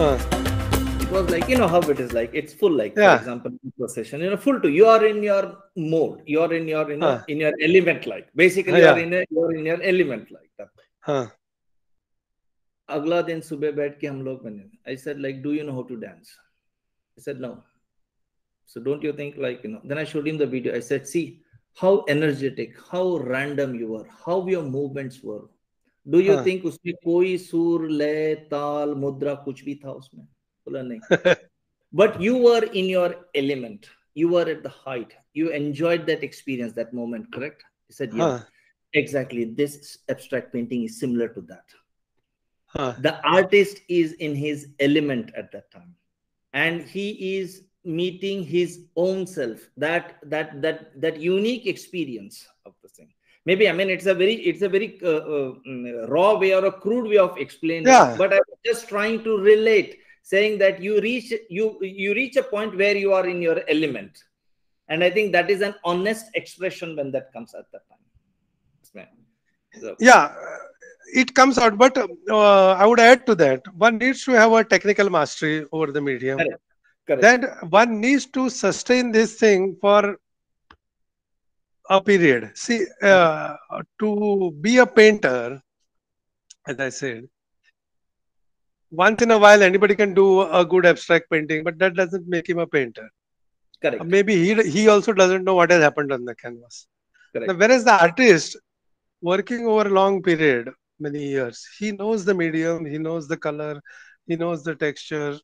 Huh. It was like, you know how it is like, it's full, like, for Yeah. example, session, you know, full to, you are in your mode, you are in your, you know, Huh. in your element, like, basically, you are Yeah. in a, you are in your element, like that. Huh. अगला दिन सुबह बैठ के हम लोग बने. I said, like, do you know how to dance? He said, no. So don't you think, like, you know, then I showed him the video. I said, see how energetic, how random you were, how your movements were. Do you Huh. think उसमें कोई सुर, लय, ताल, मुद्रा कुछ भी था उसमें? बोला नहीं. But you were in your element. You were at the height. You enjoyed that experience, that moment, correct? He said, yeah, Huh. exactly. This abstract painting is similar to that. Huh. The artist is in his element at that time, and he is meeting his own self, that unique experience of the thing. Maybe, I mean, it's a very raw way or a crude way of explaining, Yeah. but I was just trying to relate, saying that you reach a point where you are in your element, and I think that is an honest expression when that comes at that time. So, Yeah. It comes out, but I would add to that. One needs to have a technical mastery over the medium. correct, correct. Then one needs to sustain this thing for a period. See, to be a painter, as I said, once in a while anybody can do a good abstract painting, but that doesn't make him a painter. Correct, Maybe he also doesn't know what has happened on the canvas. Now, correct. whereas the artist working over a long period, many years, he knows the medium, he knows the color, he knows the texture,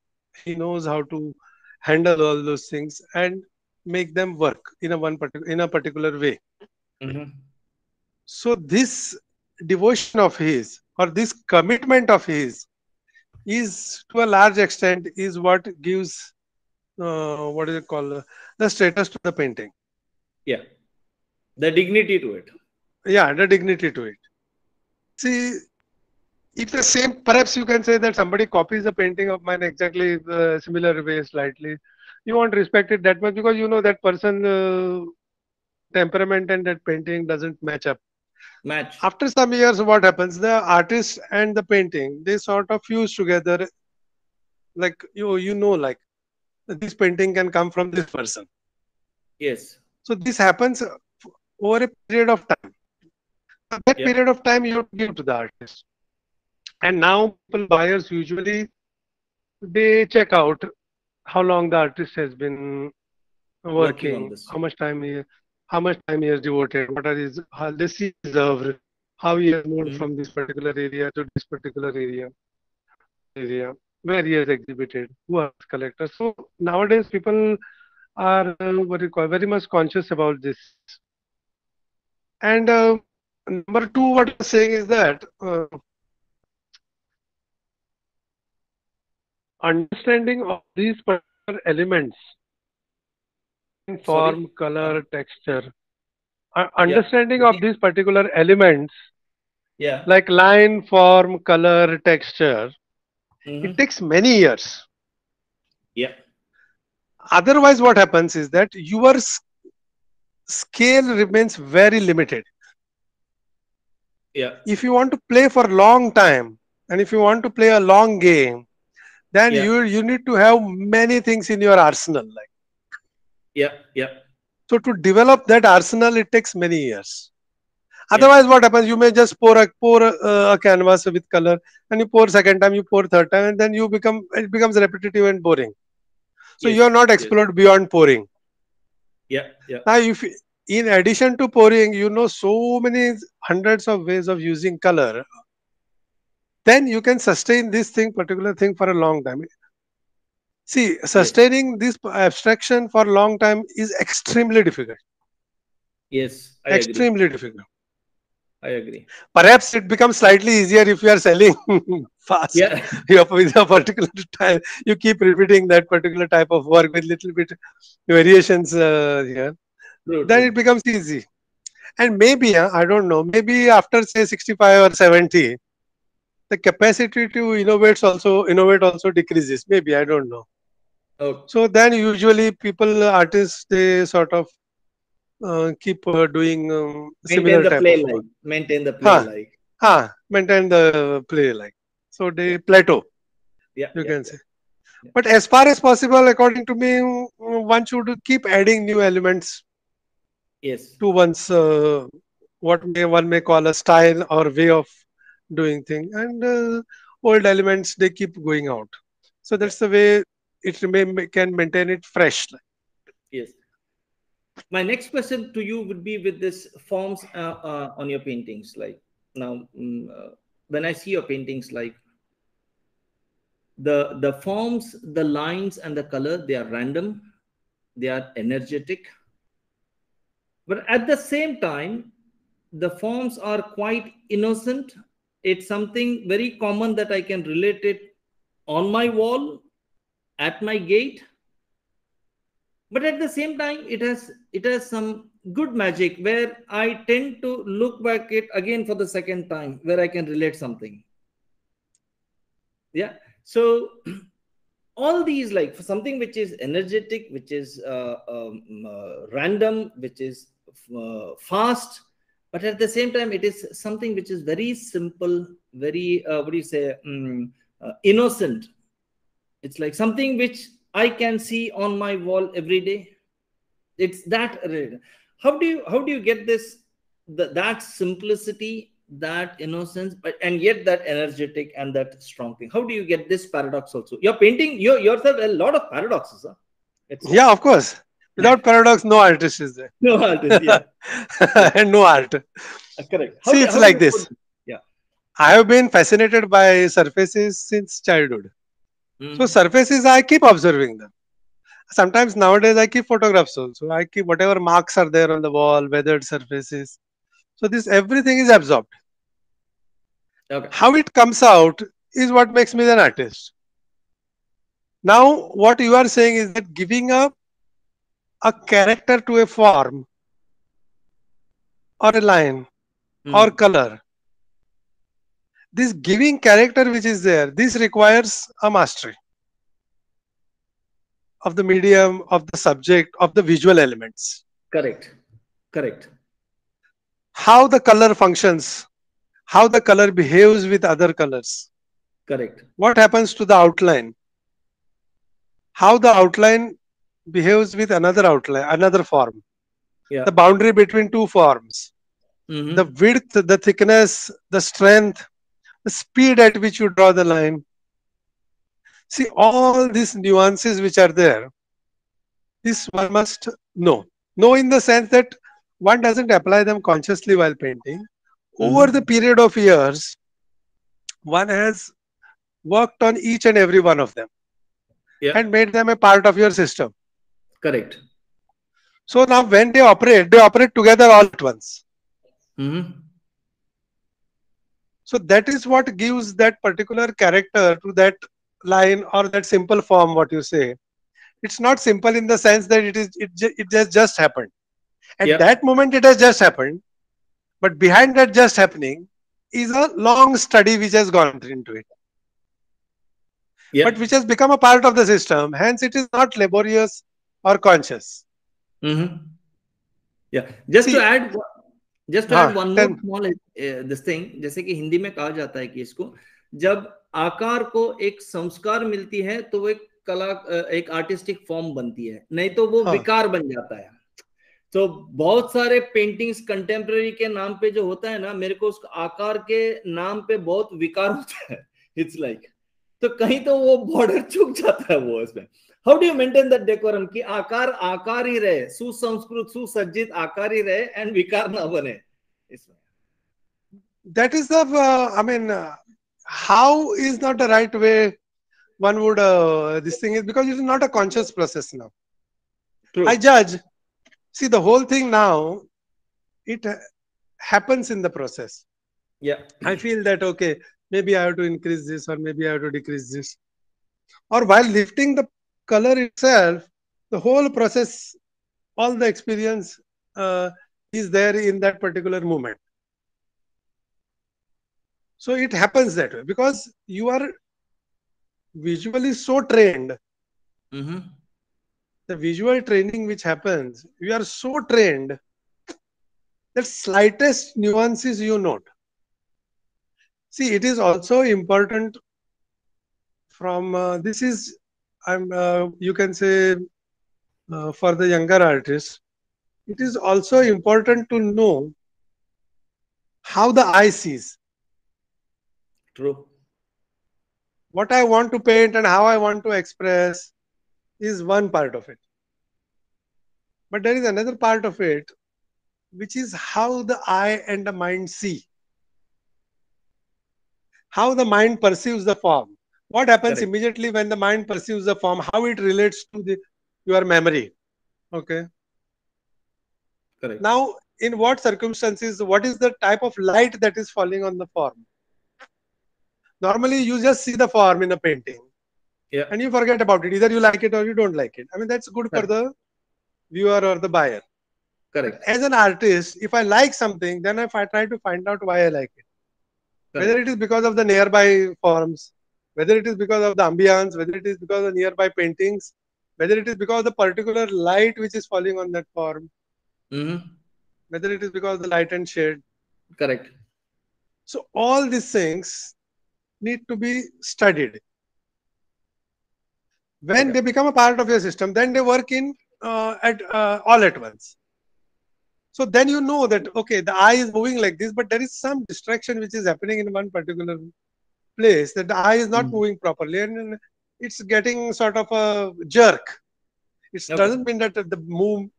he knows how to handle all those things and make them work in a particular way. Mhm. So this devotion of his or this commitment of his is to a large extent is what gives what is it called, the status to the painting. Yeah, the dignity to it. Yeah, the dignity to it. See, it's the same. Perhaps you can say that somebody copies a painting of mine exactly the similar way, slightly. You won't respect it that much because you know that person temperament and that painting doesn't match up. Match. After some years, what happens? The artist and the painting they sort of fuse together. Like you know, like this painting can come from this person. Yes. So this happens over a period of time. So that Yeah. period of time you give to the artist. And now people buyers usually they check out how long the artist has been Working on working, this. how much time he has devoted, what are his how this he deserved, how he has moved Mhm. from this particular area to this particular area where he has exhibited, who are his collectors. So nowadays people are what you call very much conscious about this. And number two, what I'm saying is that understanding of these particular elements, Sorry. form, color, texture, Yeah. understanding of these particular elements Yeah. like line, form, color, texture, it Hmm. takes many years. Yeah. Otherwise, what happens is that your scale remains very limited. Yeah. If you want to play for a long time and if you want to play a long game, then Yeah. you need to have many things in your arsenal. Like Yeah. Yeah. so, to develop that arsenal, it takes many years. Yeah. Otherwise, what happens? You may just pour a canvas with color, and you pour second time, you pour third time, and then it becomes repetitive and boring. So you are Yes. not Yes. explored beyond pouring. Yeah. Yeah. Now, if in addition to pouring, you know so many hundreds of ways of using color, then you can sustain this particular thing for a long time. See, Yes. sustaining this abstraction for a long time is extremely difficult. Yes. I agree. Extremely difficult. I agree. Perhaps it becomes slightly easier if you are selling fast. Yeah. You have with a particular time, you keep repeating that particular type of work with little bit variations here. True. Then True. it becomes easy. And maybe, I don't know, maybe after say 65 or 70, the capacity to innovate also decreases. Maybe, I don't know. Oh, So then usually people, artists, they sort of keep doing maintain similar the type play of work. like. Maintain the play Huh, like. maintain the play like. So Yeah. they plateau, Yeah. you Yeah. can Yeah. say. But as far as possible, according to me, one should keep adding new elements Yes. to one's what one may call a style or way of doing thing, and old elements they keep going out. So Yeah. that's the way it remain can maintain it fresh. Yes. My next question to you would be with this forms on your paintings. Like now, when I see your paintings, like the forms, the lines, and the color, they are random, they are energetic, but at the same time, the forms are quite innocent. It's something very common that I can relate it on my wall, at my gate, but at the same time it has some good magic where I tend to look back it again for the second time where I can relate something. Yeah. So all these, like for something which is energetic, which is random, which is fast, but at the same time it is something which is very simple, very what do you say, innocent. It's like something which I can see on my wall every day. It's that rare. How do you get this, that simplicity, that innocence, but and yet that energetic and that strong thing? How do you get this paradox also? You're painting yourself a lot of paradoxes, huh? It's like Yeah, of course. Without paradox, no artist is there, no artist. Yeah. Yeah. and no art. Correct. See, it's How do like you put? this. Yeah. I have been fascinated by surfaces since childhood. So Mm-hmm. surfaces, I keep observing them. Sometimes nowadays I keep photographs also. I keep whatever marks are there on the wall, weathered surfaces. So this everything is absorbed. Okay. How it comes out is what makes me an artist. Now, what you are saying is that giving up a character to a form or a line or Mm. color, this giving character which is there, this requires a mastery of the medium, of the subject, of the visual elements. Correct. Correct. How the color functions, how the color behaves with other colors, Correct. what happens to the outline, how the outline behaves with another outline, another form, Yeah. the boundary between two forms, the Mm-hmm. width, the thickness, the strength, the speed at which you draw the line. See, all these nuances which are there, this one must know. Know in the sense that one doesn't apply them consciously while painting. Over the Mm-hmm. period of years, one has worked on each and every one of them Yeah. and made them a part of your system. Correct. So now when they operate together all at once. Mm-hmm. So that is what gives that particular character to that line or that simple form, what you say. It's not simple in the sense that it just happened. At Yeah. that moment, it has just happened. But behind that just happening is a long study which has gone into it, Yeah. but which has become a part of the system. Hence, it is not laborious or conscious. Mm-hmm. Yeah. See, just to add huh, one more then, small this thing, जैसे कि हिंदी में कहा जाता है कि इसको जब आकार को एक संस्कार मिलती है तो वो एक कला, एक आर्टिस्टिक फॉर्म बनती है, नहीं तो वो huh, विकार बन जाता है. तो बहुत सारे पेंटिंग्स कंटेम्प्रेरी के नाम पे जो होता है ना, मेरे को उस आकार के नाम पे बहुत विकार होता है. इट्स लाइक तो कहीं तो वो बॉर्डर चूक जाता है वो उसमें. How do you maintain that decorum कि आकार आकार ही रहे, सुसंस्कृत सुसज्जित आकार ही रहे एंड विकार ना बने इसमें? that is the, how is not the right way one would, this thing is because it is not a conscious process now. True. I judge. See, the whole thing now, it happens in the process. या. I feel that, okay, maybe I have to increase this or maybe I have to decrease this. Or while lifting the color itself, the whole process, all the experience is there in that particular moment. So it happens that way because you are visually so trained. The visual training which happens, you are so trained that slightest nuances you note. See, it is also important from this is you can say, for the younger artists, it is also important to know how the eye sees. True. What I want to paint and how I want to express is one part of it. But there is another part of it, which is how the eye and the mind see, how the mind perceives the form. What happens Correct. immediately when the mind perceives the form, how it relates to your memory. Okay. Correct. Now, in what circumstances, what is the type of light that is falling on the form? Normally, you just see the form in a painting Yeah. and you forget about it. Either you like it or you don't like it. I mean, that's good for Correct. the viewer or the buyer. But Correct. as an artist, if I like something, then if I try to find out why I like it, whether Correct. it is because of the nearby forms, whether it is because of the ambience, whether it is because of nearby paintings, whether it is because of the particular light which is falling on that form, Mm-hmm. whether it is because of the light and shade. Correct. So all these things need to be studied. When Okay. they become a part of your system, then they work in at all at once. So then you know that okay, the eye is moving like this, but there is some distraction which is happening in one particular place, that the eye is not Mm. moving properly and it's getting sort of a jerk. It Okay. doesn't mean that the move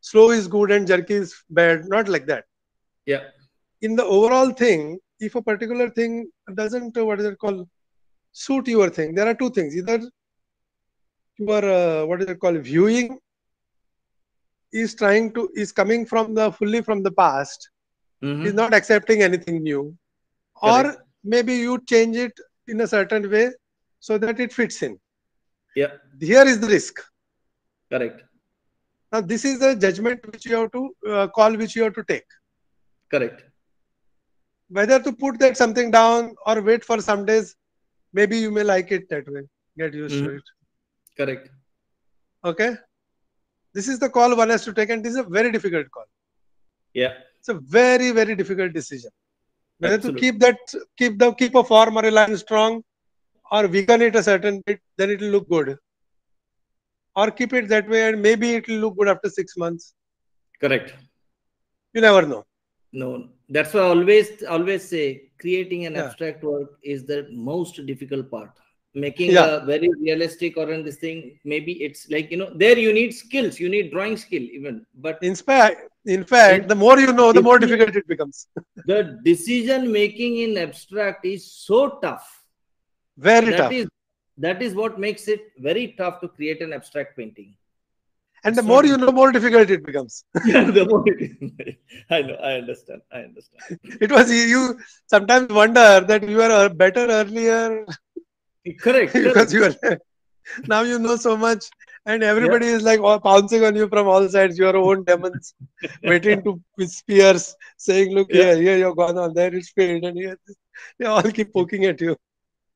slow is good and jerky is bad. Not like that. Yeah. In the overall thing, if a particular thing doesn't what is it called suit your thing, there are two things. Either your what is it called viewing is coming from the fully from the past, is Mm-hmm. not accepting anything new, or Correct. maybe you change it in a certain way so that it fits in. Yeah. Here is the risk. Correct. Now this is the judgment which you have to call, which you have to take, Correct. whether to put that something down or wait for some days. Maybe you may like it that way, get used to Mm-hmm. it. Correct. Okay, this is the call one has to take, and this is a very difficult call. Yeah. It's a very very difficult decision, whether to Absolutely. keep a form or a line strong, or weaken it a certain bit, then it will look good, or keep it that way and maybe it will look good after 6 months. Correct. You never know. No, that's why I always say creating an Yeah. abstract work is the most difficult part. Making Yeah. a very realistic or in this thing, maybe it's like there you need skills, you need drawing skill even. But In fact, in the more you know, the more deci- difficult it becomes. the decision making in abstract is so tough. Very That tough. is that is what makes it very tough to create an abstract painting. And the It's not more you easy. know, more difficult it becomes. Yeah, the more it is. I know, I understand. I understand. It was you sometimes wonder that you were better earlier Correct, because correct. you are now you know so much, and Yeah. everybody is like pouncing on you from all sides. Your own demons waiting to with spears, saying, "Look Yeah. here you've gone on there, it's failed," and here they all keep poking at you.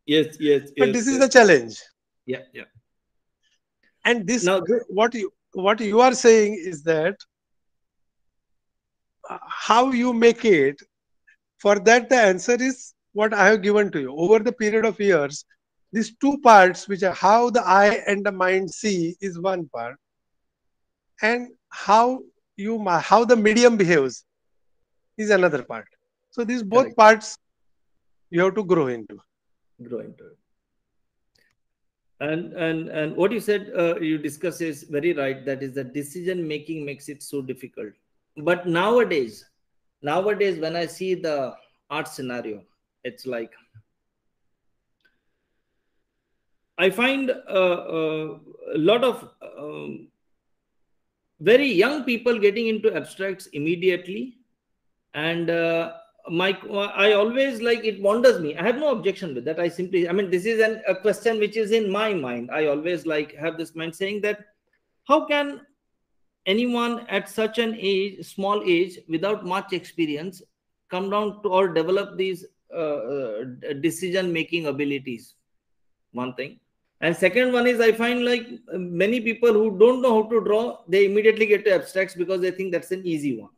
Yes, yes, But yes, this is yes. the challenge, Yeah, yeah. and this Now, what you are saying is that how you make it. For that, the answer is what I have given to you. Over the period of years, these two parts, which are how the eye and the mind see, is one part, and how the medium behaves is another part. So these both correct. parts you have to grow into. Grow into it. And what you said, you discuss is very right. That is the decision making makes it so difficult. But nowadays, when I see the art scenario, it's like I find a lot of very young people getting into abstracts immediately, and my I always like it wonders me. I have no objection with that. I mean, this is a question which is in my mind. I always like have this mind saying that how can anyone at such an age, small age, without much experience, come down to or develop these decision making abilities? One thing. And second one is I find like many people who don't know how to draw, they immediately get to abstracts because they think that's an easy one.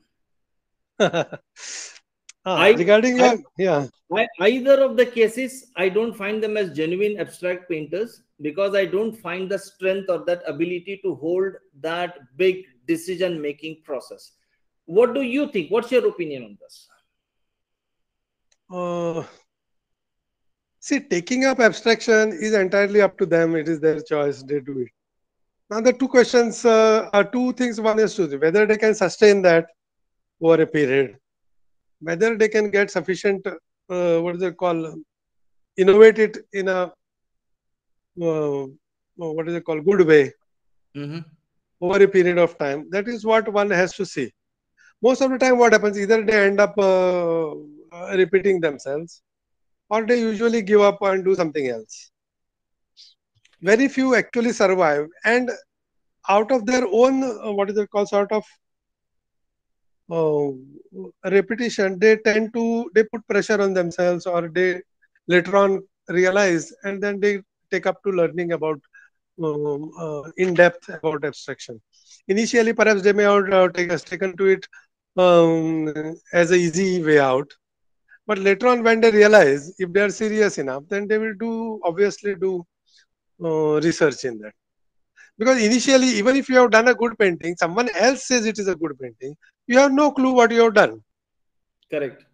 I, Regarding I, your, yeah. either of the cases, I don't find them as genuine abstract painters because I don't find the strength or that ability to hold that big decision making process. What do you think? What's your opinion on this? Uh, See, taking up abstraction is entirely up to them. It is their choice. They do it. Now, the two questions are two things. One is to whether they can sustain that over a period, whether they can get sufficient, what is it called, innovate it in a, what is it called, good way Mm-hmm. over a period of time. That is what one has to see. Most of the time, what happens, either they end up repeating themselves, or they usually give up and do something else. Very few actually survive, and out of their own, what is it called, sort of uh, repetition, they put pressure on themselves, or they later on realize, and then they take up to learning about in depth about abstraction. Initially, perhaps they may have taken to it as an easy way out, but later on, when they realize, if they are serious enough, then they will obviously do research in that. Because initially, even if you have done a good painting, someone else says it is a good painting, you have no clue what you have done. Correct.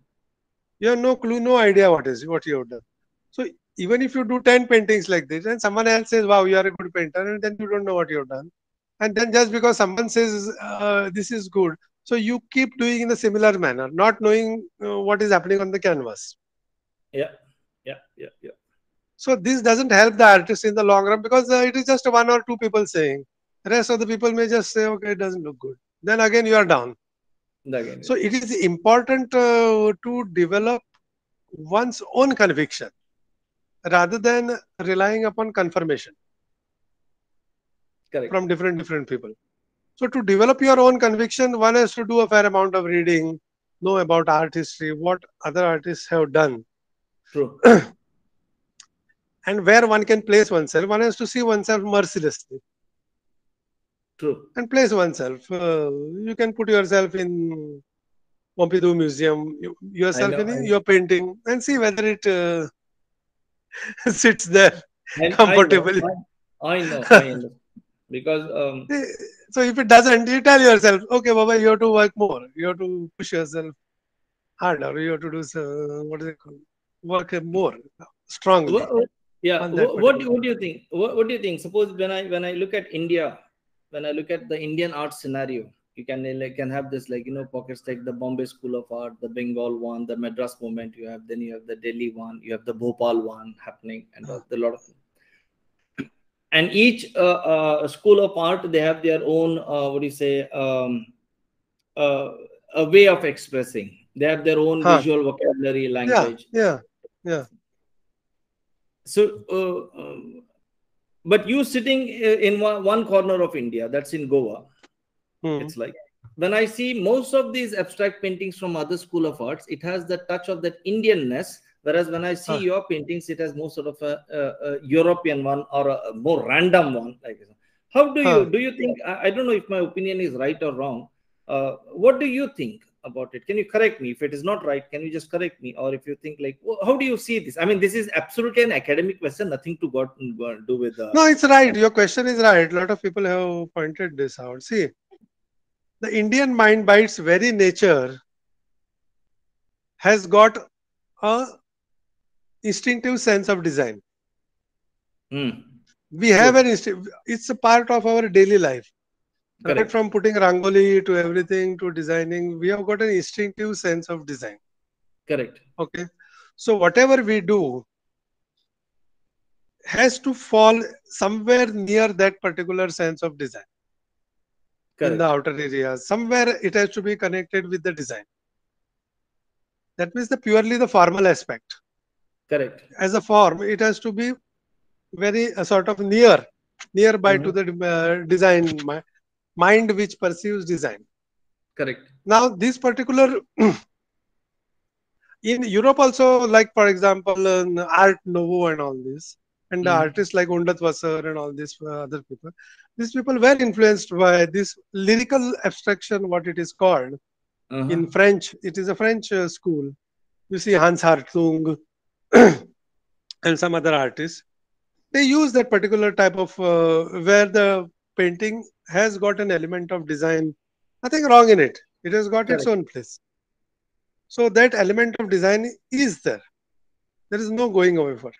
You have no clue, no idea what you have done. So even if you do 10 paintings like this, and someone else says, wow, you are a good painter, and then you don't know what you have done. And then just because someone says this is good, so you keep doing in a similar manner, not knowing what is happening on the canvas. Yeah. Yeah. Yeah. Yeah. So this doesn't help the artist in the long run, because it is just one or two people saying. The rest of the people may just say, okay, it doesn't look good. Then again, you are down. Again, So yeah. it is important to develop one's own conviction rather than relying upon confirmation Correct. from different people. So to develop your own conviction, one has to do a fair amount of reading, know about art history, what other artists have done, True. and where one can place oneself. One has to see oneself mercilessly True. and place oneself. You can put yourself in Pompidou Museum, I yourself know. in your painting, and see whether it sits there I know. comfortably. I know. I understand. Because So if it doesn't, you tell yourself, okay, Baba, you have to work more. You have to push yourself harder. You have to do what is it called? Work more strongly yeah. on that What particular. do you think? What do you think? Suppose when I look at India, when I look at the Indian art scenario, you can can have this like pockets like the Bombay School of Art, the Bengal one, the Madras movement. You have then you have the Delhi one, you have the Bhopal one happening, and a lot of. And each school of art, they have their own what do you say uh, a way of expressing. They have their own Huh. visual vocabulary Yeah, language. yeah, yeah. So but you sitting in one corner of India, that's in Goa. Hmm. It's like when I see most of these abstract paintings from other school of arts, it has the touch of that Indianness. Whereas when I see Huh. your paintings, it has more sort of a European one or a more random one. Like, how Huh. do you think? I don't know if my opinion is right or wrong. What do you think about it? Can you correct me if it is not right? Can you just correct me, or if you think like, how do you see this? I mean, this is absolutely an academic question, nothing to do with the. No, it's right. Your question is right. A lot of people have pointed this out. See, the Indian mind, by its very nature, has got a instinctive sense of design. We have True. an instinct. It's a part of our daily life. Right Correct. from putting rangoli to everything to designing, we have got an instinctive sense of design. Correct. Okay. So whatever we do has to fall somewhere near that particular sense of design in the Correct. outer areas. Somewhere it has to be connected with the design. That means the purely the formal aspect. Correct. As a form, it has to be very sort of nearby to Mhm. the design mind which perceives design. Correct. Now, this particular in Europe also, like for example, Art Nouveau and all this, and the Mhm. artists like Undat Vasar and all these other people, these people were influenced by this lyrical abstraction, what it is called Uh-huh. in French. It is a French school. You see Hans Hartung and some other artists. They use that particular type of where the painting has got an element of design. Nothing wrong in it. It has got its Correct. own place. So that element of design is there. There is no going away for it.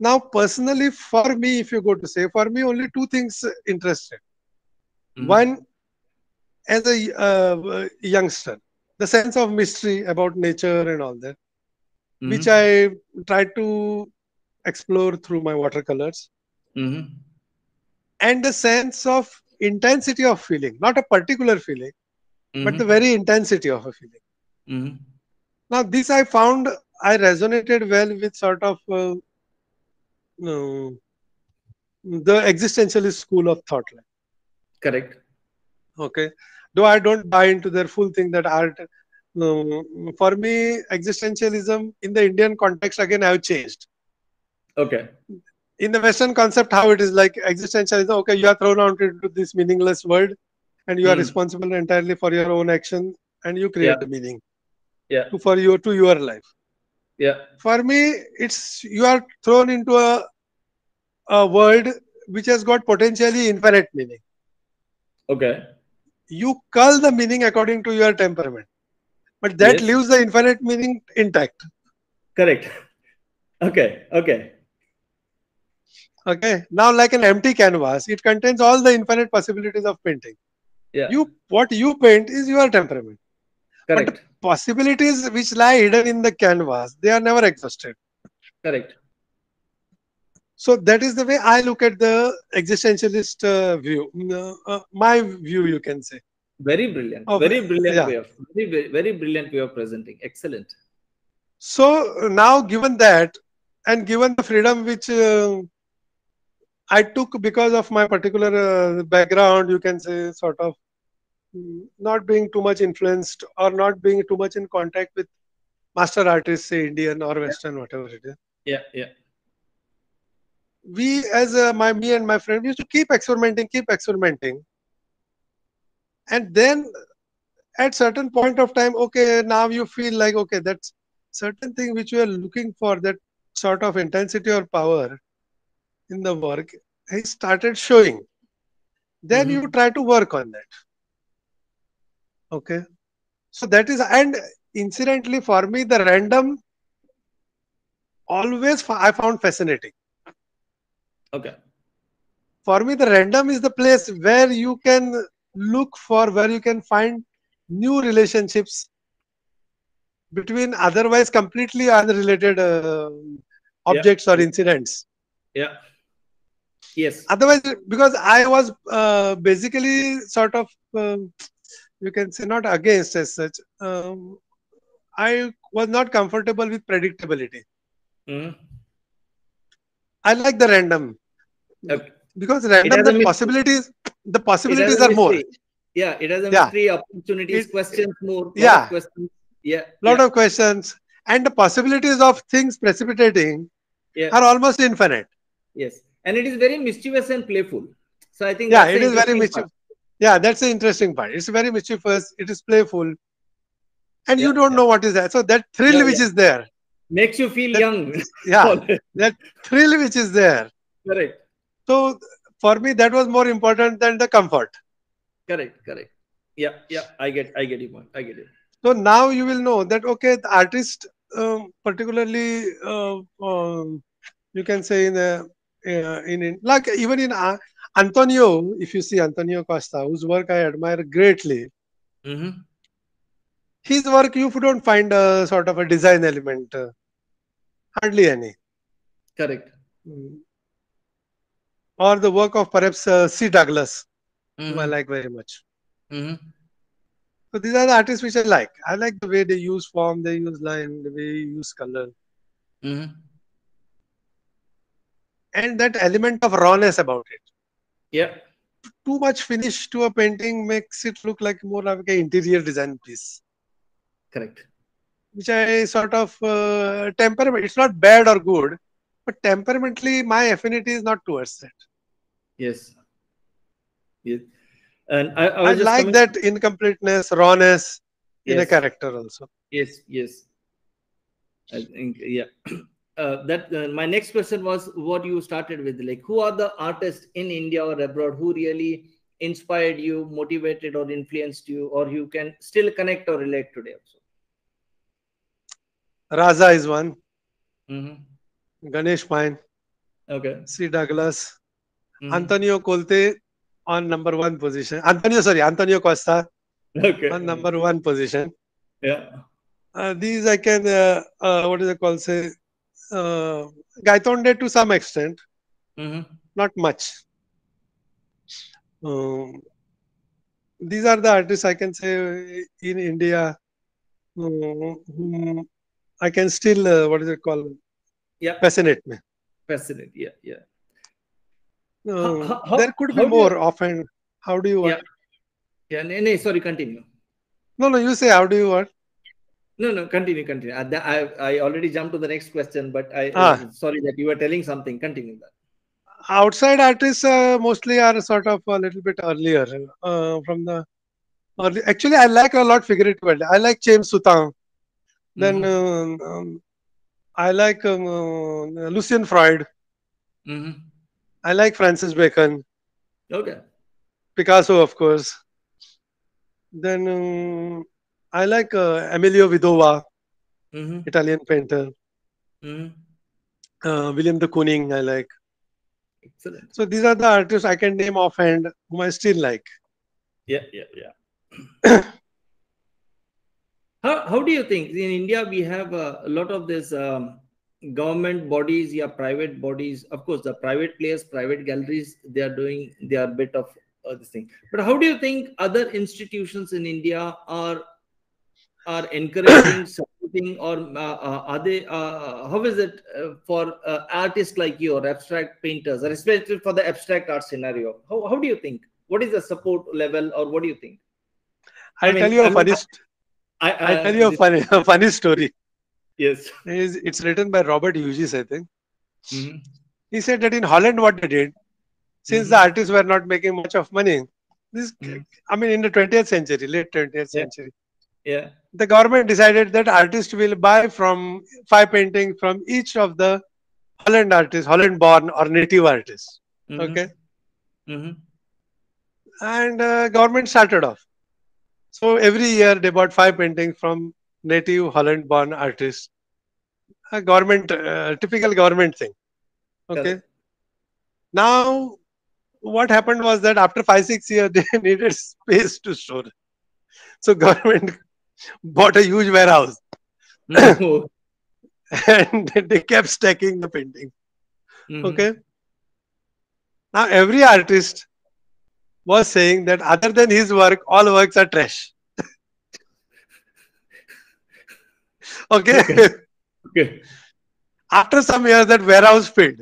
Now, personally, for me, if you go to say, for me, only two things interested. Mm-hmm. One, as a youngster, the sense of mystery about nature and all that, which Mm-hmm. I try to explore through my watercolors, Mm-hmm. and the sense of intensity of feeling, not a particular feeling, but the Mm-hmm. very intensity of a feeling. Mm-hmm. Now, this I found I resonated well with sort of no, the existentialist school of thought. Correct. Okay, though I don't buy into their full thing that art. For me, existentialism in the Indian context again have changed. Okay. In the Western concept, how it is like existentialism. Okay, you are thrown out into this meaningless world, and you are Mm. responsible entirely for your own action, and you Yeah. create the meaning Yeah. to your life. Yeah. For me, it's you are thrown into a world which has got potentially infinite meaning. Okay. You cull the meaning according to your temperament, but that Yes. leaves the infinite meaning intact. Correct. Okay. Okay. Okay. Now, like an empty canvas, it contains all the infinite possibilities of painting. Yeah. You what you paint is your temperament, but the Correct. possibilities which lie hidden in the canvas, they are never exhausted. Correct. So that is the way I look at the existentialist view. My view, you can say. Very brilliant. Of Very brilliant yeah. way of very brilliant way of presenting. Excellent. So now, given that, and given the freedom which I took because of my particular background, you can say, sort of not being too much influenced or not being too much in contact with master artists, say Indian or Yeah. Western, whatever it is. Yeah. Yeah. We, as me and my friend, we used to keep experimenting, and then at certain point of time, okay, now you feel like okay, that's certain thing which you are looking for, that sort of intensity or power in the work, he started showing. Then you Mm-hmm. try to work on that. Okay, so that is, and incidentally for me, the random always I found fascinating. Okay. For me, the random is the place where you can look for, where you can find new relationships between otherwise completely unrelated Yeah. objects or Yeah. incidents. Yeah. Yes. Otherwise, because I was basically sort of, you can say, not against as such. I was not comfortable with predictability. Mm-hmm. I like the random Okay. because It random, has a that mystery. possibilities, the It has possibilities a are more. mystery. Yeah. It has a Yeah, mystery, opportunities, it, questions more, lot of yeah, questions. Yeah. lot Yeah. of questions, and the possibilities of things precipitating Yeah. are almost infinite. Yes. And it is very mischievous and playful. So I think Yeah, that's the it is very interesting part. mischievous. Yeah, that's the interesting part. It's very mischievous. It is playful, and you Yeah. don't Yeah. know what is that. So that Yeah. thrill which Yeah. is there, Makes you feel that young. yeah, Always. that thrill which is there. Correct. So for me, that was more important than the comfort. Correct. Correct. Yeah. Yeah. I get your point. I get it. So now you will know that okay, the artist, particularly, you can say like even in Antonio, if you see Antonio Costa, whose work I admire greatly, Mm-hmm. his work you don't find a sort of a design element, hardly any. Correct. Mm. Or the work of perhaps C. Douglas, whom I Mm-hmm. like very much. Mm-hmm. So these are the artists which I like. I like the way they use form, they use line, the way they use color, Mm-hmm. and that element of rawness about it. Yeah. Too much finish to a painting makes it look like more like an interior design piece, Correct. which I sort of temperament. It's not bad or good, but temperamentally, my affinity is not towards that. Yes. Yes. And I I was just like coming. that incompleteness, rawness in a Yes. character also. Yes. Yes. I think, yeah. My next question was what you started with, like who are the artists in India or abroad who really inspired you, motivated or influenced you, or you can still connect or relate today also? Raza is one. Mm-hmm. Ganesh Pine, Okay. C. Douglas, Mm-hmm. Antonio Conte on number one position. Antonio Costa on Okay. number one position. Yeah. These I can, what is it called? Say, uh, Gaitonde to some extent, Mm-hmm. not much. Um, these are the artists I can say in India whom I can still, what is it called, Yeah. fascinate me. Fascinating. Yeah. Yeah. How, how, There how could be how do you, more often. How do you yeah. what? Yeah. No, sorry, continue. No, no, you say how do you what? No, no, continue, continue. I already jumped to the next question, but I Ah, sorry that you were telling something. Continue that. outside artists mostly are sort of a little bit earlier from the early. Actually, I like a lot figurative art. I like James Sutan. Then Mm-hmm. I like Lucien Freud. Mm-hmm. I like Francis Bacon, Okay. Picasso, of course. Then I like Emilio Vidova, Mm-hmm. Italian painter. Mm-hmm. William de Kooning, I like. Excellent. So these are the artists I can name offhand whom I still like. Yeah, yeah, yeah. How do you think in India we have a lot of this government bodies, yeah, private bodies? Of course, the private players, private galleries, they are doing their bit of this thing. But how do you think other institutions in India are encouraging, supporting, or are they? How is it for artists like you or abstract painters, or especially for the abstract art scenario? How do you think? What is the support level, or what do you think? I I'll tell mean, you I a mean, funny. I'll tell you a this, funny, a funny story. yes. It's written by Robert Hughes, I think. Mm-hmm. He said that in Holland, what they did, since the Mm-hmm. artists were not making much of money, this, Mm-hmm. I mean, in the 20th century, late 20th Yeah, century, yeah. the government decided that artists will buy from five paintings from each of the Holland artists, Holland born or native artists. Okay. Mm-hmm. Mm-hmm. And government started off. So every year they bought five paintings from native Holland born artists. A government, typical government thing. Okay. Correct. Now, what happened was that after 5 6 years, they needed space to store. So government bought a huge warehouse Mm-hmm. and they kept stacking the painting. Mm-hmm. Okay. Now every artist was saying that other than his work, all works are trash. Okay. Okay. Okay. After some years, that warehouse filled.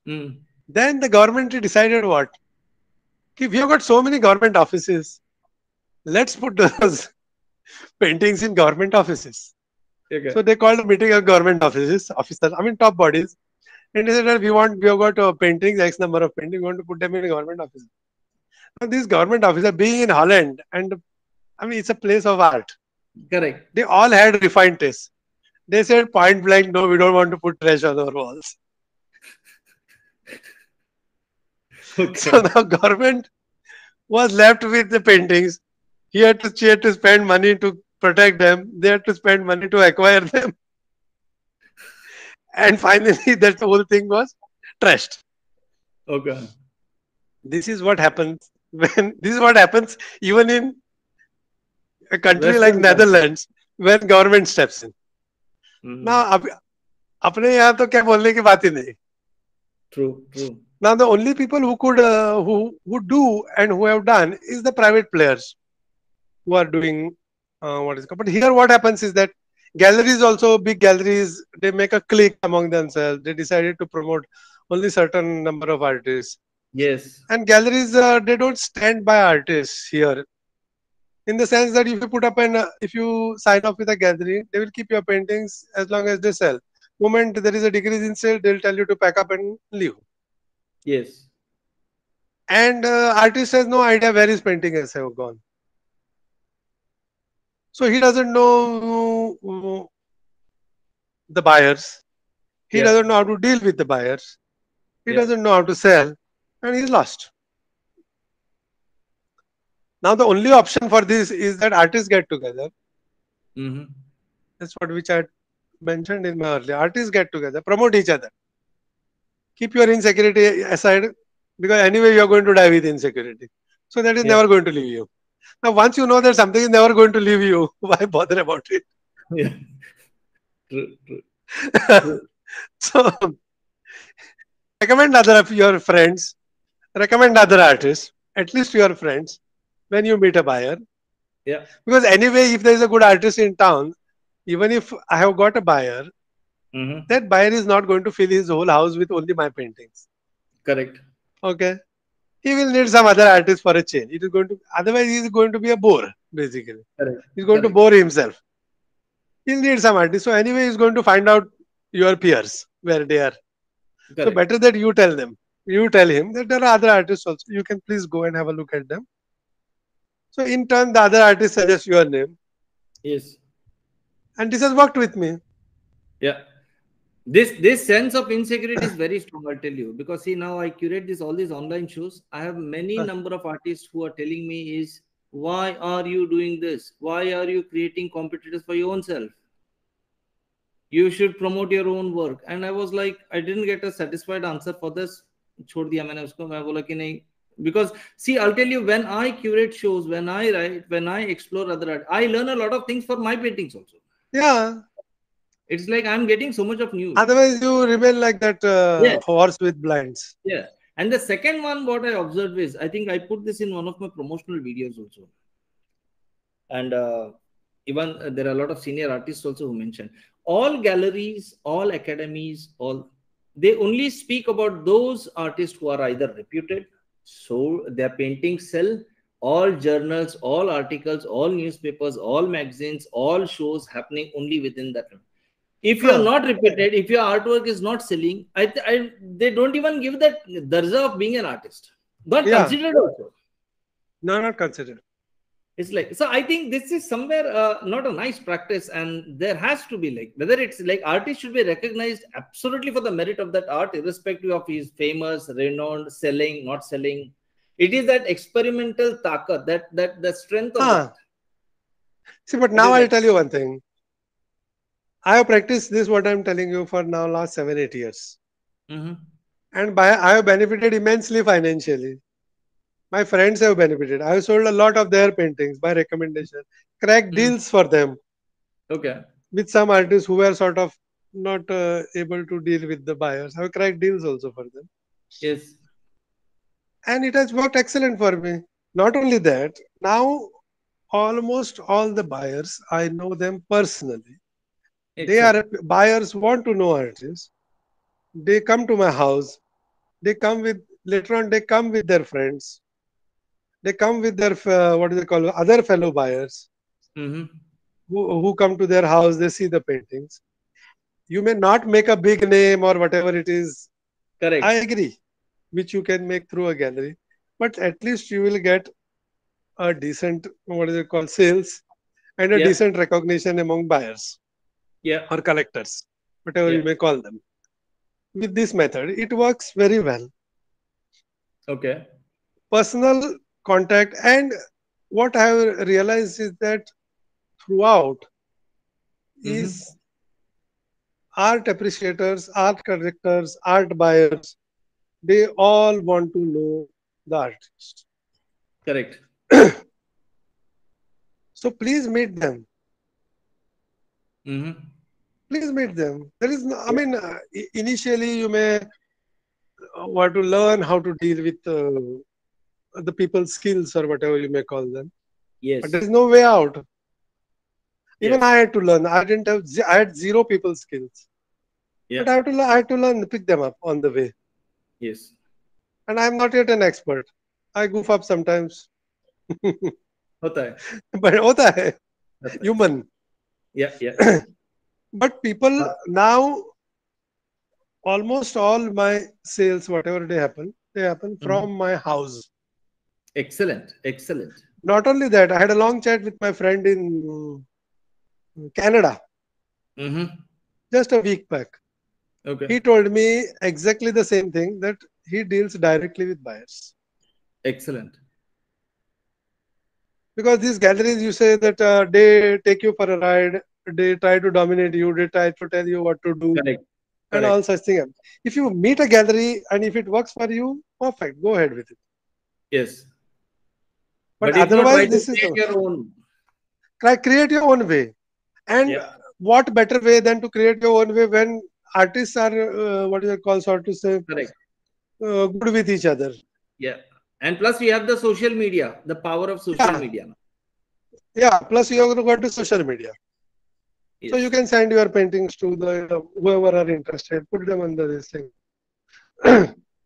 Mm. Then the government decided what? Okay, we have got so many government offices. Let's put those paintings in government offices. So Okay. they called a meeting of government officers, I mean top bodies, and they said that we have got paintings, X number of paintings, we want to put them in government offices. Now these government officers being in Holland, and I mean it's a place of art. Correct. They all had refined taste. They said point blank, no, we don't want to put trash on our walls. So Okay. now government was left with the paintings. She had to spend money to protect them. They had to spend money to acquire them. And finally, that whole thing was trashed. Okay. This is what happens when this is what happens even in a country like Western country. Netherlands when government steps in. Mm. Now, अपने यहाँ तो क्या बोलने की बात ही नहीं. True. True. Now, the only people who could who do and who have done is the private players who are doing what is it called. But here, what happens is that galleries also big galleries they make a clique among themselves. They decided to promote only certain number of artists. Yes. And galleries they don't stand by artists here in the sense that if you put up an if you sign off with a gallery, they will keep your paintings as long as they sell. Moment there is a decrease in sale, they'll tell you to pack up and leave. Yes. And artist has no idea where his painting has have gone. So he doesn't know the buyers. He Yeah. doesn't know how to deal with the buyers. He Yeah. doesn't know how to sell, and he's lost. Now the only option for this is that artists get together. Mm-hmm. That's what which I mentioned in my earlier. Artists get together, promote each other. Keep your insecurity aside because anyway you are going to die with insecurity. So that is Yeah. never going to leave you. Now once you know that something is never going to leave you, why bother about it? Yeah. True. True. True. So recommend other of your friends, recommend other artists, at least your friends, when you meet a buyer. Yeah. Because anyway, if there is a good artist in town, even if I have got a buyer, Mm-hmm. that buyer is not going to fill his whole house with only my paintings. Correct. Okay. He will need some other artist for a change. It is going to otherwise he is going to be a bore, basically. Correct. He's going to Correct. bore himself. He'll need some artist. So anyway, he's going to find out your peers where they are. So Correct. better that you tell them. You tell him that there are other artists also. You can please go and have a look at them. So in turn, the other artist suggests your name. Yes. And this has worked with me. Yeah. This sense of insecurity is very strong, I'll tell you, because see, now I curate this all these online shows. I have many number of artists who are telling me is, why are you doing this? Why are you creating competitors for your own self? You should promote your own work. And I was like, I didn't get a satisfied answer for this. छोड़ दिया मैंने उसको. मैं बोला कि नहीं. Because see, I'll tell you, when I curate shows, when I write, when I explore other art, I learn a lot of things for my paintings also. Yeah. It's like I'm getting so much of news. Otherwise, you remain like that Yeah. horse with blinds. Yeah. And the second one, what I observed is, I think I put this in one of my promotional videos also. And even there are a lot of senior artists also who mentioned, all galleries, all academies, all, they only speak about those artists who are either reputed, so their paintings sell, all journals, all articles, all newspapers, all magazines, all shows happening only within that. If you are Huh. not repeated, if your artwork is not selling, they don't even give that darja of being an artist. Not Yeah. considered also. No, not considered. It's like, so I think this is somewhere not a nice practice, and there has to be, like, whether it's like artist should be recognized absolutely for the merit of that art, irrespective of his famous, renowned, selling, not selling. It is that experimental takat, that the strength of Huh. that. See, but It now is I'll like, tell you one thing. I have practiced this, what I'm telling you, for now last 7, 8 years. mm-hmm. And I have benefited immensely financially. My friends have benefited. I have sold a lot of their paintings by recommendation, cracked Mm. deals for them Okay. with some artists who were sort of not able to deal with the buyers. I have cracked deals also for them. Yes. And it has worked excellent for me. Not only that, now almost all the buyers, I know them personally. They are Excellent. buyers want to know artists. They come to my house. They come with later on. They come with their friends. They come with their what do they call other fellow buyers Mm-hmm. who come to their house. They see the paintings. You may not make a big name or whatever it is. I Correct. agree, which you can make through a gallery, but at least you will get a decent what is it called sales and a Yeah. decent recognition among buyers Yeah. or collectors, whatever Yeah. you may call them. With this method, it works very well. Okay. Personal contact, and what I have realized is that throughout Mm-hmm. is art appreciators, art collectors, art buyers, they all want to know the artist. Correct. So please meet them. Mm-hmm. Please meet them. There is no, I Yeah. mean, initially you may want to learn how to deal with the people's skills or whatever you may call them. But there Yes. is no way out. Even I Yes. had to learn. I didn't have. I had zero people skills. Yeah. But I have to. I had to learn, pick them up on the way. Yes. And I am not yet an expert. I goof up sometimes. होता है. But होता है. होता है. Human. Yeah. Yeah. But people Uh, now, almost all my sales, whatever they happen mhm. from my house. Excellent. Excellent. Not only that, I had a long chat with my friend in Canada. Mm-hmm. just a week back. Okay. He told me exactly the same thing, that he deals directly with buyers. Excellent. Because these galleries, you say that they take you for a ride, they try to dominate you, they try to tell you what to do, Correct. and all Correct. such things. If you meet a gallery and if it works for you, perfect, go ahead with it. Yes. But But if not, try otherwise, to this is create your own. try create your own way. And Yeah. what better way than to create your own way when artists are what is it called, so to say, Correct. good with each other. Yeah. And plus, we have the social media, the power of social Yeah, media. yeah. Plus, you are going to social media, so you Yes. can send your paintings to the whoever are interested, put them under this thing.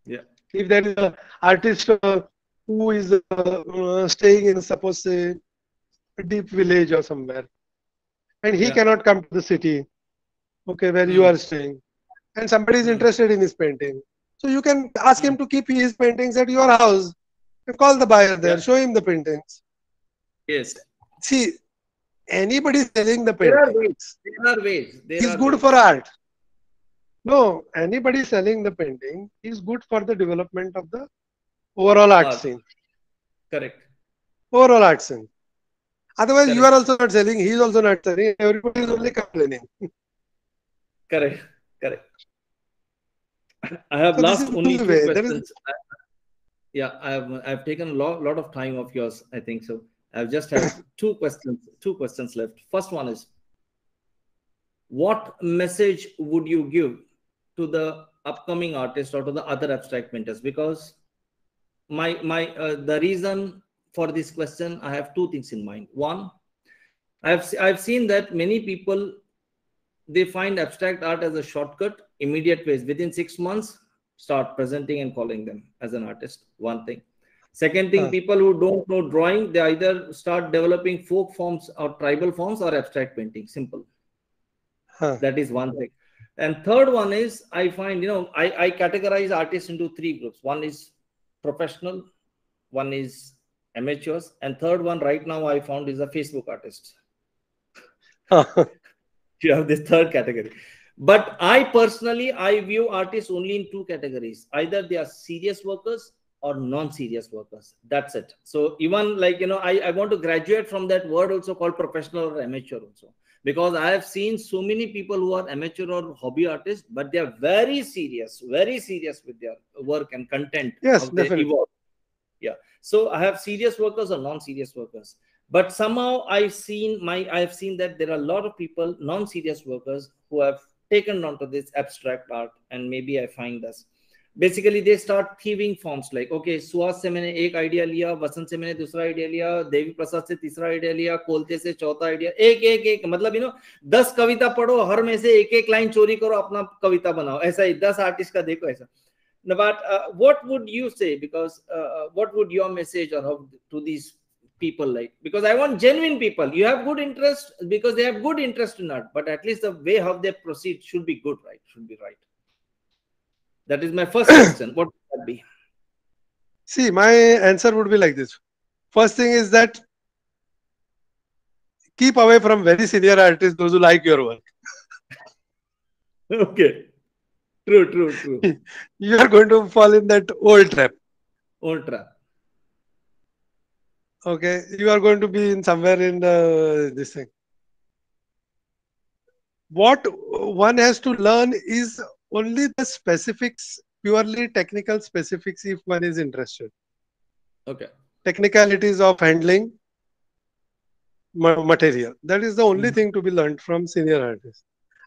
Yeah. If there is a artist who is staying in, suppose, say, a deep village or somewhere, and he Yeah. cannot come to the city, okay, where you Mm. are staying, and somebody is Mm. interested in his painting, so you can ask Mm. him to keep his paintings at your house. You call the buyer there, Yeah. show him the paintings. Yes. See, anybody selling the There are ways. paintings There are ways. There is are good for ways. art. No, anybody selling the painting is good for the development of the overall art Art. scene. Correct. Overall art scene. Otherwise, you are Correct. also not selling, he is also not selling, everybody is only complaining. Correct. Correct. I have So this is last the only only two way. There is questions. Yeah, I've taken a lot of time of yours, I think so. I've just have two questions left. First one is, what message would you give to the upcoming artist or to the other abstract painters? Because my the reason for this question, I have two things in mind. One, I've seen that many people, they find abstract art as a shortcut, immediate ways. Within 6 months, start presenting and calling them as an artist. One thing. Second thing, huh, people who don't know drawing, they either start developing folk forms or tribal forms or abstract painting. Simple. huh, That is one thing. And third one is, I find, I categorize artists into three groups. One is professional, one is amateurs, and third one right now I found is a Facebook artist. huh. You have this third category. But I personally, I view artists only in two categories. Either they are serious workers or non-serious workers. That's it. So even like, I want to graduate from that word also called professional or amateur also. Because I have seen so many people who are amateur or hobby artists, but they are very serious with their work and content, Yes, how they definitely. evolve. Yeah. So I have serious workers or non-serious workers. But somehow I've seen that there are a lot of people, non-serious workers, who have taken onto this abstract art, and maybe I find this. Basically, they start thieving forms like, okay, Suhas से मैंने एक idea लिया, वसंत से मैंने दूसरा idea लिया, देवी प्रसाद से तीसरा आइडिया लिया, कोलते से चौथा आइडिया, एक मतलब 10 कविता पढ़ो, हर में से एक लाइन चोरी करो, अपना कविता बनाओ. ऐसा ही 10 आर्टिस्ट का देखो ऐसा. But what would you say? Because what would your message or how to these people like? Because I want genuine people. You have good interest because they have good interest in art, but at least the way how they proceed should be good, right? Should be right. That is my first question. What would that be? See, my answer would be like this. First thing is that keep away from very senior artists, those who like your work. Okay. True. You are going to fall in that old trap. Old trap. Okay, you are going to be in somewhere in this thing. What one has to learn is only the specifics, purely technical specifics, if one is interested. Okay. Technicalities of handling material. That is the only Mhm. thing to be learned from senior artists.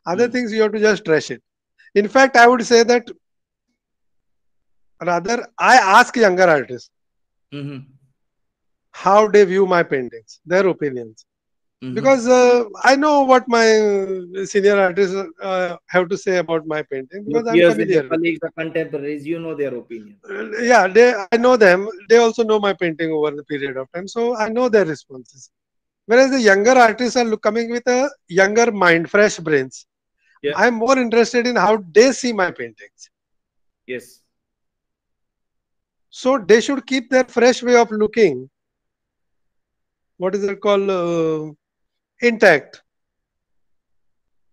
Other Mm. things you have to just trash it. In fact, I would say that rather I ask younger artists Mhm. how they view my paintings, their opinions. Mhm. Because I know what my senior artists have to say about my painting Your because I'm peers and your familiar with it. colleagues, the contemporaries, you know their opinion. Yeah, I know them. They also know my painting over the period of time, so I know their responses. Whereas the younger artists are coming with a younger mind, fresh brains. Yeah. I'm more interested in how they see my paintings. Yes. So they should keep their fresh way of looking. What is it called? Intact.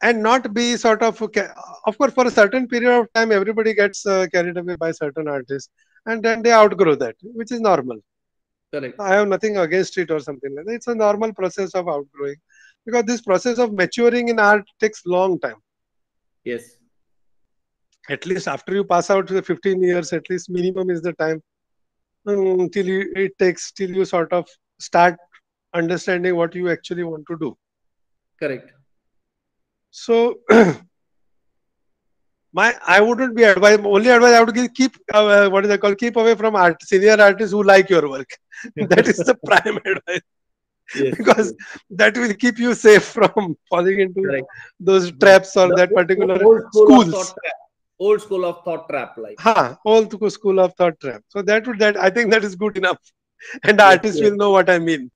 and not be sort of of course, for a certain period of time everybody gets carried away by certain artists, and then they outgrow that, which is normal. Correct. I have nothing against it or something like that. It's a normal process of outgrowing, because this process of maturing in art takes long time. Yes. At least after you pass out the 15 years, at least minimum is the time, till it takes till you sort of start understanding what you actually want to do. Correct. So I wouldn't be advise. Only advice I would give: keep what is it called? Keep away from senior artists who like your work. That is the prime advice, Yes. because that will keep you safe from falling into Correct. those traps or The that particular old school of thought schools. trap. Old school of thought trap, like. Old school of thought trap. So that I think that is good enough, and the Yes. artist Yes. will know what I mean.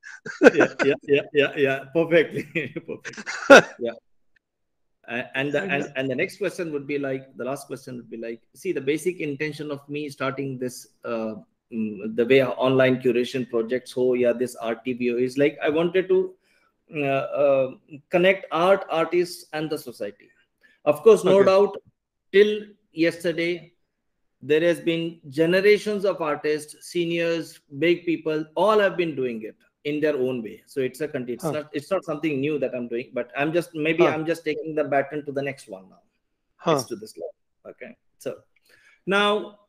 Yeah. Yeah. Yeah. Yeah. Yeah. Perfectly. Perfect. Yeah. And the next question would be like, the last question would be like, see, the basic intention of me starting this the way online curation project, so yeah, this RTVO is like, I wanted to connect artists and the society. Of course, no Okay. doubt, till yesterday there has been generations of artists, seniors, big people, all have been doing it in their own way. So it's Huh. it's not something new that I'm doing, but I'm just, maybe Huh. I'm just taking the baton to the next one now. Huh. It's to this level. Okay. So now,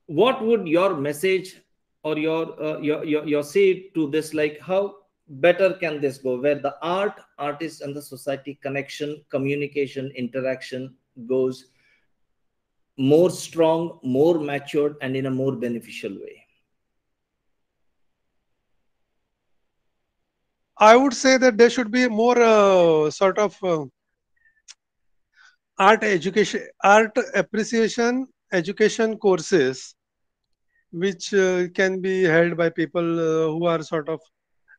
what would your message or your say to this, like, how better can this go, where the artist and the society connection, communication, interaction goes more strong, more matured, and in a more beneficial way? I would say that there should be more sort of art appreciation, education courses, which can be held by people who are sort of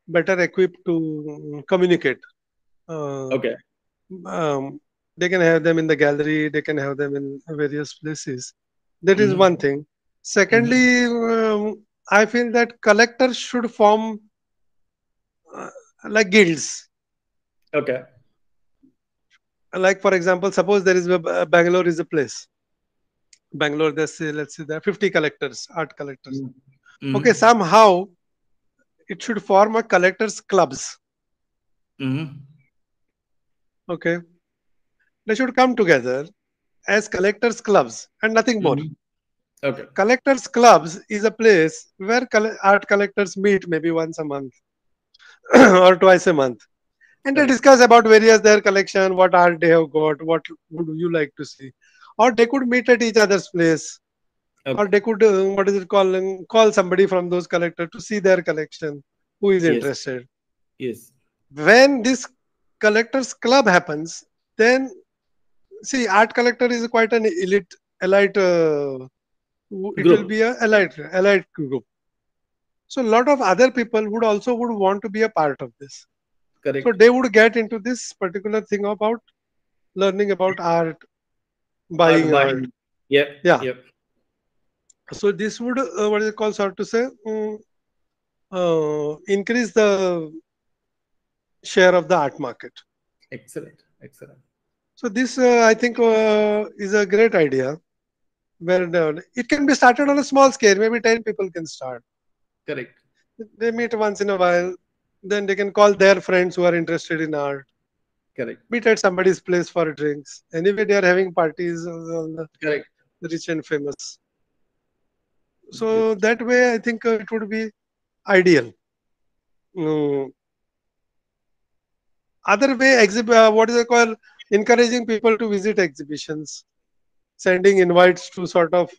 better equipped to communicate. Uh, Okay. um, they can have them in the gallery, they can have them in various places. That is one Mm-hmm. thing. Mm-hmm. Secondly, I feel that collectors should form uh, like guilds. Okay. Like for example, suppose there is Bangalore is a place. Bangalore, let's say there are 50 collectors, art collectors. Okay, Mm-hmm. somehow it should form a collectors clubs. Mm-hmm. Okay, they should come together as collectors clubs and nothing more. Mm-hmm. Okay. Collectors clubs is a place where art collectors meet maybe once a month or twice a month, and they Correct. discuss about various their collection, what art they have got, what would you like to see, or they could meet at each other's place, or Okay. they could what is it called, call somebody from those collectors to see their collection who is Yes. interested. Yes. When this collectors club happens, then see, art collector is quite an elite. It will Group. be a elite group. So a lot of other people would want to be a part of this. So Correct. they would get into this particular thing about learning about art, Art buying art. buying. Yep. Yeah. Yep. So this would what is it called? Sort to say, increase the share of the art market. Excellent. Excellent. So this I think is a great idea. Where it can be started on a small scale. Maybe 10 people can start. Correct. They meet once in a while. Then they can call their friends who are interested in art. Correct. Meet at somebody's place for drinks. Anyway, they are having parties on the Correct. rich and famous. Good. So that way, I think it would be ideal. Mm, Other way, what is it called? Encouraging people to visit exhibitions, sending invites to sort of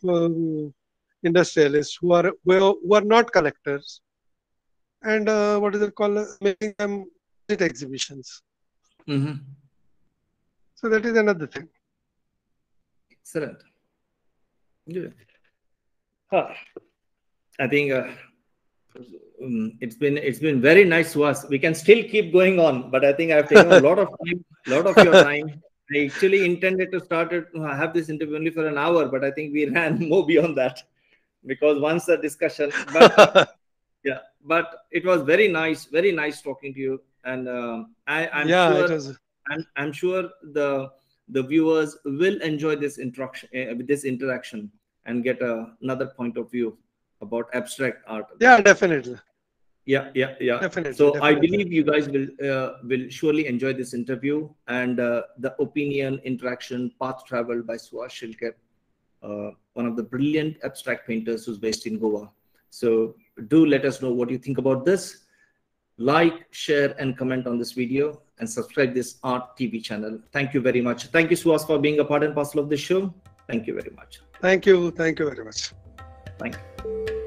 industrialists who are not collectors, and what is it called? Making them visit exhibitions. Mm-hmm. So that is another thing. Excellent. Good. Huh. I think it's been very nice to us. We can still keep going on, but I think I've taken a lot of time, lot of your time. I actually intended to have this interview only for an hour, but I think we ran more beyond that, because once the discussion. But yeah, but it was very nice talking to you, and I'm Yeah, it sure was. I'm sure the viewers will enjoy this interaction and get another point of view about abstract art. Yeah, definitely. Yeah. Definitely. So definitely. I believe you guys will surely enjoy this interview and the opinion, interaction, path traveled by Suhas Shilkar, one of the brilliant abstract painters who's based in Goa. So do let us know what you think about this. Like, share, and comment on this video, and subscribe this Art TV channel. Thank you very much. Thank you, Suhas, for being a part and parcel of the show. Thank you very much. Thank you. Thank you very much. Thank you.